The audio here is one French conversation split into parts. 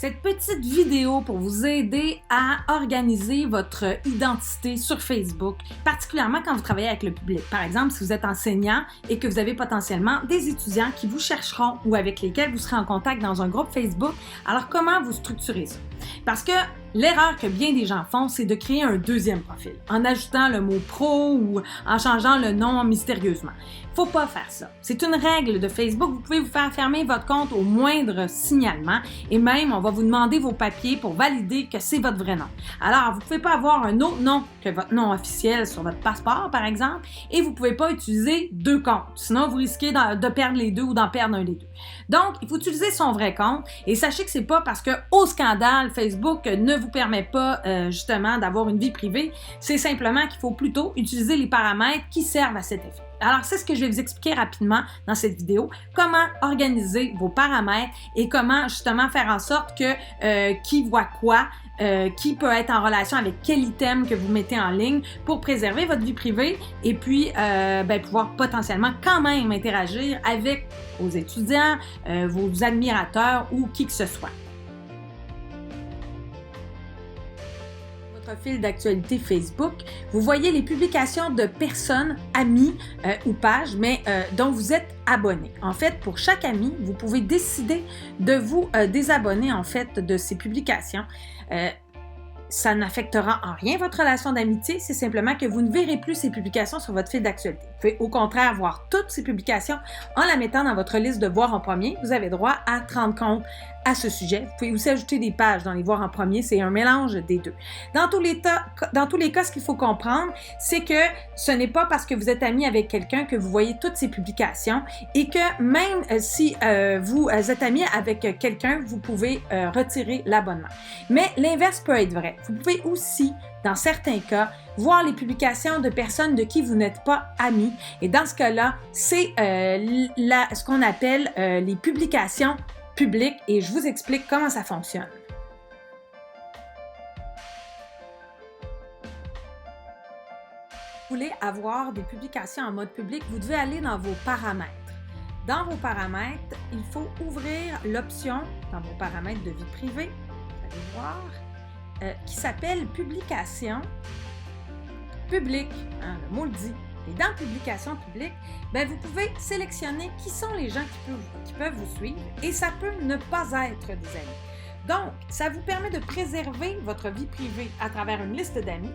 Cette petite vidéo pour vous aider à organiser votre identité sur Facebook, particulièrement quand vous travaillez avec le public. Par exemple, si vous êtes enseignant et que vous avez potentiellement des étudiants qui vous chercheront ou avec lesquels vous serez en contact dans un groupe Facebook, alors comment vous structurez ça? Parce que l'erreur que bien des gens font, c'est de créer un deuxième profil en ajoutant le mot pro ou en changeant le nom mystérieusement. Faut pas faire ça. C'est une règle de Facebook. Vous pouvez vous faire fermer votre compte au moindre signalement et même on va vous demander vos papiers pour valider que c'est votre vrai nom. Alors, vous pouvez pas avoir un autre nom que votre nom officiel sur votre passeport, par exemple, et vous pouvez pas utiliser deux comptes. Sinon, vous risquez de perdre les deux ou d'en perdre un des deux. Donc, il faut utiliser son vrai compte et sachez que c'est pas parce que, au scandale, Facebook ne vous permet pas justement d'avoir une vie privée. C'est simplement qu'il faut plutôt utiliser les paramètres qui servent à cet effet. Alors, c'est ce que je vais vous expliquer rapidement dans cette vidéo, comment organiser vos paramètres et comment justement faire en sorte que qui voit quoi, qui peut être en relation avec quel item que vous mettez en ligne pour préserver votre vie privée et puis pouvoir potentiellement quand même interagir avec vos étudiants, vos admirateurs ou qui que ce soit. Fil d'actualité Facebook, vous voyez les publications de personnes, amis ou pages, mais dont vous êtes abonné. En fait, pour chaque ami, vous pouvez décider de vous désabonner en fait de ces publications. Ça n'affectera en rien votre relation d'amitié, c'est simplement que vous ne verrez plus ces publications sur votre fil d'actualité. Vous pouvez au contraire voir toutes ces publications en la mettant dans votre liste de voir en premier. Vous avez droit à 30 comptes à ce sujet. Vous pouvez aussi ajouter des pages dans les voir en premier, c'est un mélange des deux. Dans tous les cas, ce qu'il faut comprendre, c'est que ce n'est pas parce que vous êtes ami avec quelqu'un que vous voyez toutes ces publications et que même si vous êtes ami avec quelqu'un, vous pouvez retirer l'abonnement. Mais l'inverse peut être vrai. Vous pouvez aussi, dans certains cas, voir les publications de personnes de qui vous n'êtes pas amis. Et dans ce cas-là, c'est ce qu'on appelle les publications publiques et je vous explique comment ça fonctionne. Vous voulez avoir des publications en mode public, vous devez aller dans vos paramètres. Dans vos paramètres, il faut ouvrir l'option dans vos paramètres de vie privée, vous allez voir, qui s'appelle Publication publique, le mot le dit. Et dans Publication publique, vous pouvez sélectionner qui sont les gens qui peuvent vous suivre et ça peut ne pas être des amis. Donc, ça vous permet de préserver votre vie privée à travers une liste d'amis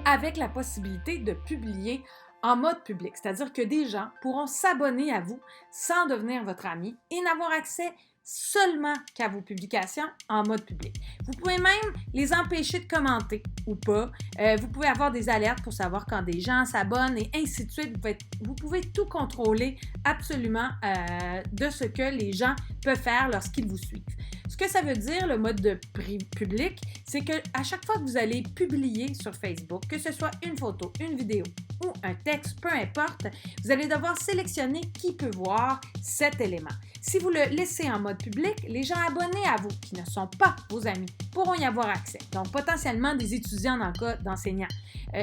avec la possibilité de publier en mode public, c'est-à-dire que des gens pourront s'abonner à vous sans devenir votre ami et n'avoir accès seulement qu'à vos publications en mode public. Vous pouvez même les empêcher de commenter ou pas. Vous pouvez avoir des alertes pour savoir quand des gens s'abonnent et ainsi de suite. Vous pouvez tout contrôler absolument de ce que les gens peuvent faire lorsqu'ils vous suivent. Ce que ça veut dire, le mode de public, c'est qu'à chaque fois que vous allez publier sur Facebook, que ce soit une photo, une vidéo ou un texte, peu importe, vous allez devoir sélectionner qui peut voir cet élément. Si vous le laissez en mode public, les gens abonnés à vous, qui ne sont pas vos amis, pourront y avoir accès. Donc, potentiellement des étudiants dans le cas d'enseignants.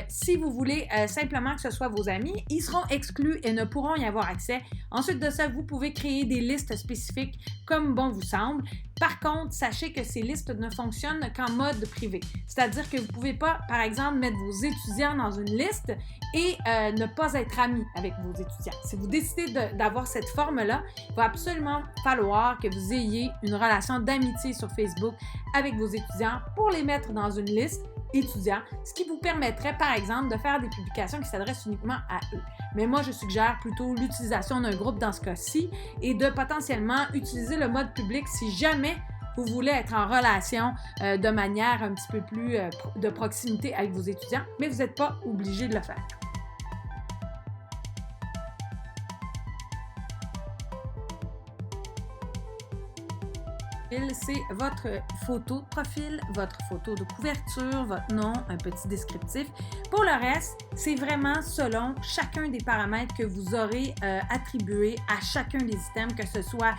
Si vous voulez simplement que ce soit vos amis, ils seront exclus et ne pourront y avoir accès. Ensuite de ça, vous pouvez créer des listes spécifiques comme bon vous semble. Par contre, sachez que ces listes ne fonctionnent qu'en mode privé. C'est-à-dire que vous ne pouvez pas, par exemple, mettre vos étudiants dans une liste et ne pas être amis avec vos étudiants. Si vous décidez d'avoir cette forme-là, il va absolument falloir que vous ayez une relation d'amitié sur Facebook avec vos étudiants pour les mettre dans une liste étudiants, ce qui vous permettrait, par exemple, de faire des publications qui s'adressent uniquement à eux. Mais moi, je suggère plutôt l'utilisation d'un groupe dans ce cas-ci et de potentiellement utiliser le mode public si jamais vous voulez être en relation de manière un petit peu plus de proximité avec vos étudiants, mais vous n'êtes pas obligé de le faire. C'est votre photo de profil, votre photo de couverture, votre nom, un petit descriptif. Pour le reste, c'est vraiment selon chacun des paramètres que vous aurez attribués à chacun des items, que ce soit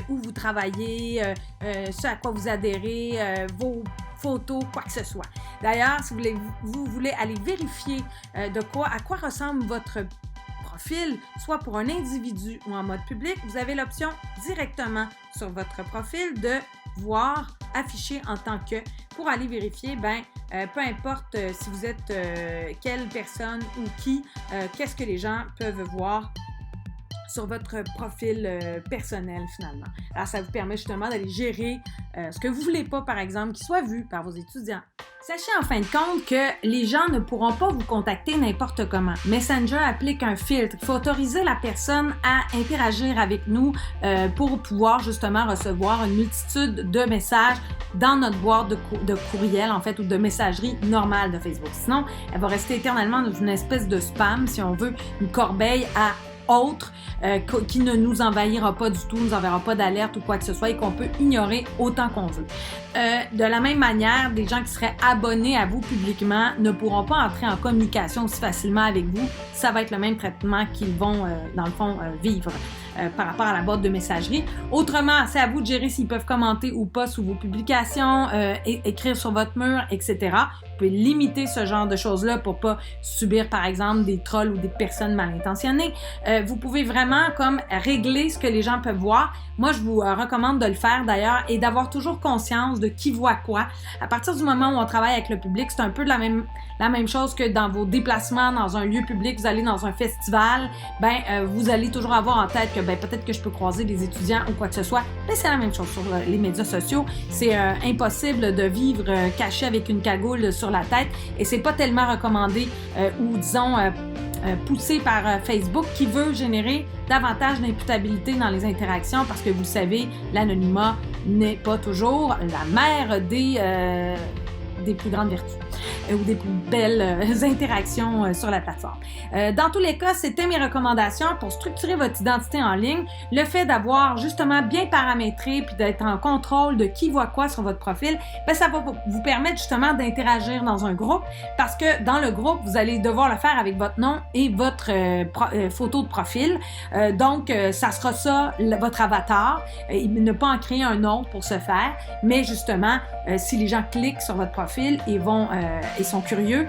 où vous travaillez, ce à quoi vous adhérez, vos photos, quoi que ce soit. D'ailleurs, si vous voulez aller vérifier à quoi ressemble votre profil, soit pour un individu ou en mode public, vous avez l'option directement sur votre profil de voir afficher en tant que pour aller vérifier, peu importe si vous êtes quelle personne ou qui, qu'est-ce que les gens peuvent voir sur votre profil personnel finalement. Alors, ça vous permet justement d'aller gérer ce que vous ne voulez pas, par exemple, qui soit vu par vos étudiants. Sachez en fin de compte que les gens ne pourront pas vous contacter n'importe comment. Messenger applique un filtre. Il faut autoriser la personne à interagir avec nous pour pouvoir justement recevoir une multitude de messages dans notre boîte de courriel, en fait, ou de messagerie normale de Facebook. Sinon, elle va rester éternellement dans une espèce de spam, si on veut, une corbeille à autre qui ne nous envahira pas du tout, nous enverra pas d'alerte ou quoi que ce soit et qu'on peut ignorer autant qu'on veut. De la même manière, des gens qui seraient abonnés à vous publiquement ne pourront pas entrer en communication aussi facilement avec vous. Ça va être le même traitement qu'ils vont, dans le fond, vivre par rapport à la boîte de messagerie. Autrement, c'est à vous de gérer s'ils peuvent commenter ou pas sous vos publications, écrire sur votre mur, etc. Vous pouvez limiter ce genre de choses-là pour pas subir, par exemple, des trolls ou des personnes mal intentionnées. Vous pouvez vraiment comme régler ce que les gens peuvent voir. Moi, je vous recommande de le faire d'ailleurs et d'avoir toujours conscience de qui voit quoi. À partir du moment où on travaille avec le public, c'est un peu de la même chose que dans vos déplacements dans un lieu public, vous allez dans un festival, vous allez toujours avoir en tête que peut-être que je peux croiser des étudiants ou quoi que ce soit. Mais c'est la même chose sur les médias sociaux. C'est impossible de vivre caché avec une cagoule sur la tête et c'est pas tellement recommandé ou disons poussé par Facebook qui veut générer davantage d'imputabilité dans les interactions parce que vous le savez, l'anonymat n'est pas toujours la mère des plus grandes vertus ou des plus belles interactions sur la plateforme. Dans tous les cas, c'était mes recommandations pour structurer votre identité en ligne. Le fait d'avoir justement bien paramétré puis d'être en contrôle de qui voit quoi sur votre profil, ça va vous permettre justement d'interagir dans un groupe parce que dans le groupe, vous allez devoir le faire avec votre nom et votre photo de profil. Donc, ça sera ça, votre avatar. Ne pas en créer un autre pour ce faire, mais justement, si les gens cliquent sur votre profil et sont curieux,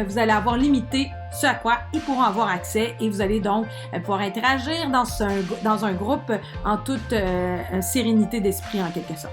vous allez avoir limité ce à quoi ils pourront avoir accès et vous allez donc pouvoir interagir dans un groupe en toute sérénité d'esprit en quelque sorte.